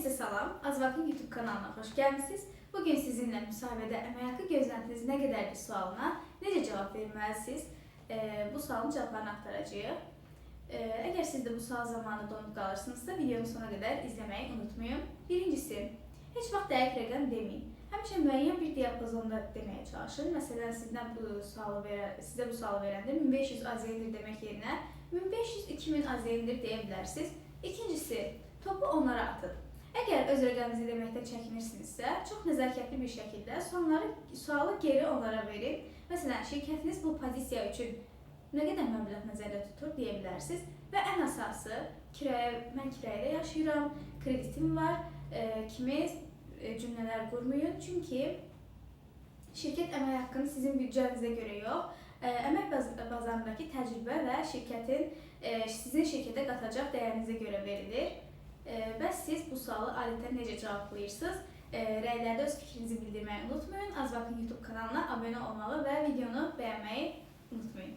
Herkese salam. Azvaqın YouTube kanalına xoş gəlmisiniz. Bugün sizinlə müsahibədə əmək haqqı gözləntiniz nə qədərdir sualına necə cavab verməlisiniz? Bu sualın cavablarını axtaracağıq. Əgər siz də bu sual zamanı donub qalırsınızsa, videonu sona qədər izləməyi unutmayın. Birincisi, heç vaxt dəqiq rəqəm deməyin. Həmişə müəyyən bir diapazonda deməyə çalışın. Məsələn, sizə bu sualı verəndə 1500 AZN-dir demək yerinə 1500-2000 AZN-dir deyə bilərsiniz. İkincisi, topu onlara atın. Əgər öz rəqəminizi deməkdən çəkinirsinizsə, çox nəzakətli bir şəkildə sualı geri onlara verin. Məsələn, şirkətiniz bu pozisiya üçün nə qədər məbləğ nəzərdə tutur deyə bilərsiniz. Və ən əsası, mən kirayədə yaşayıram, kreditim var kimi cümlələr qurmayın. Çünki şirkət əmək haqqını sizin büdcənizə görə yox, əmək bazarındakı təcrübə və sizin şirkətə qatacaq dəyərinizə görə verilir. Bəs siz bu sualı adətən necə cavablayırsınız? Rəylərdə öz fikrinizi bildirməyi unutmayın. Azvaqın YouTube kanalına abunə olmalı və videonu bəyənməyi unutmayın.